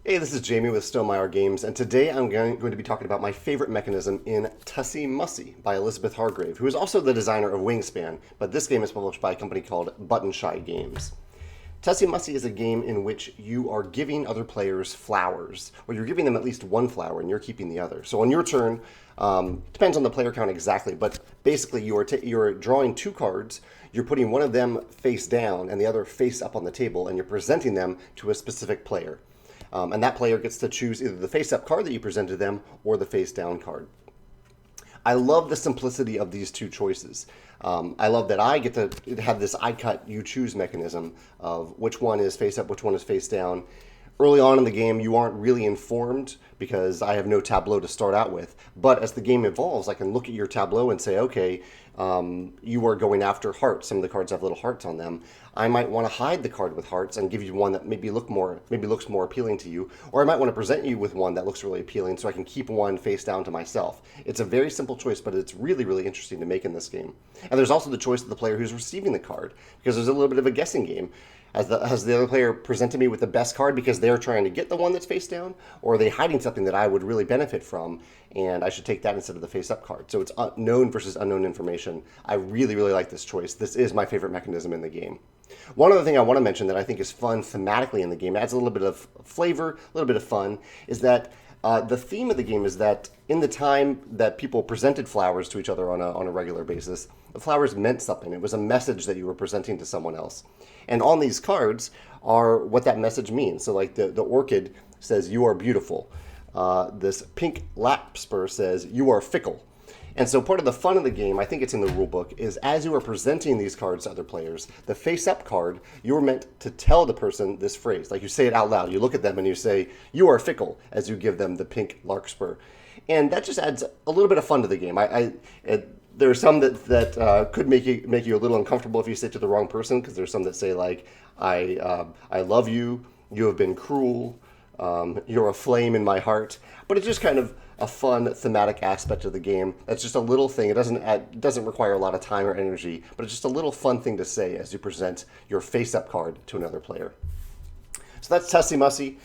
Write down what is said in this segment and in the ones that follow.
Hey, this is Jamey with Stonemaier Games, and today I'm going to be talking about my favorite mechanism in Tussie Mussie by Elizabeth Hargrave, who is also the designer of Wingspan, but this game is published by a company called Button Shy Games. Tussie Mussie is a game in which you are giving other players flowers, or you're giving them at least one flower and you're keeping the other. So on your turn, depends on the player count exactly, but basically you're drawing two cards, you're putting one of them face down and the other face up on the table, and you're presenting them to a specific player. And that player gets to choose either the face-up card that you present to them or the face-down card. I love the simplicity of these two choices. I love that I get to have this I cut, you choose mechanism of which one is face-up, which one is face-down. Early on in the game, you aren't really informed because I have no tableau to start out with. But as the game evolves, I can look at your tableau and say, okay, you are going after hearts. Some of the cards have little hearts on them. I might want to hide the card with hearts and give you one that maybe looks more appealing to you. Or I might want to present you with one that looks really appealing so I can keep one face down to myself. It's a very simple choice, but it's really, really interesting to make in this game. And there's also the choice of the player who's receiving the card, because there's a little bit of a guessing game. Has the other player presented me with the best card because they're trying to get the one that's face down, or are they hiding something that I would really benefit from and I should take that instead of the face up card? So it's known versus unknown information. I really, really like this choice. This is my favorite mechanism in the game. One other thing I want to mention that I think is fun thematically in the game, adds a little bit of flavor, a little bit of fun, is that the theme of the game is that in the time that people presented flowers to each other on a regular basis, the flowers meant something. It was a message that you were presenting to someone else. And on these cards are what that message means. So like the orchid says, you are beautiful. This pink larkspur says, you are fickle. And so part of the fun of the game, I think it's in the rule book, is as you are presenting these cards to other players, the face-up card, you're meant to tell the person this phrase. Like you say it out loud. You look at them and you say, you are fickle, as you give them the pink larkspur. And that just adds a little bit of fun to the game. There are some that could make you a little uncomfortable if you say it to the wrong person, because there's some that say like, I love you, you have been cruel, you're a flame in my heart. But it's just kind of a fun thematic aspect of the game. That's just a little thing. It doesn't require a lot of time or energy, but it's just a little fun thing to say as you present your face-up card to another player. So that's Tussie Mussie.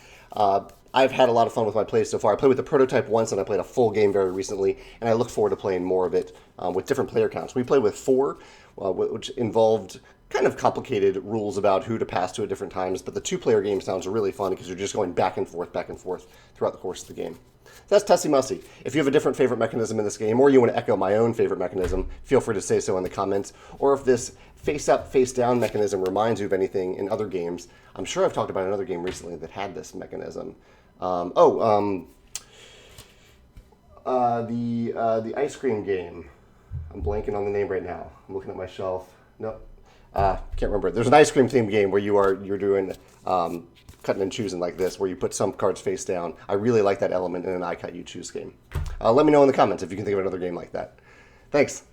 I've had a lot of fun with my plays so far. I played with the prototype once, and I played a full game very recently, and I look forward to playing more of it with different player counts. We played with 4, which involved kind of complicated rules about who to pass to at different times, but the 2-player game sounds really fun because you're just going back and forth throughout the course of the game. So that's Tussie Mussie. If you have a different favorite mechanism in this game, or you want to echo my own favorite mechanism, feel free to say so in the comments. Or if this face-up, face-down mechanism reminds you of anything in other games, I'm sure I've talked about another game recently that had this mechanism. The ice cream game. I'm blanking on the name right now. I'm looking at my shelf. No, can't remember. There's an ice cream themed game where you're doing cutting and choosing like this, where you put some cards face down. I really like that element in an I cut you choose game. Let me know in the comments if you can think of another game like that. Thanks.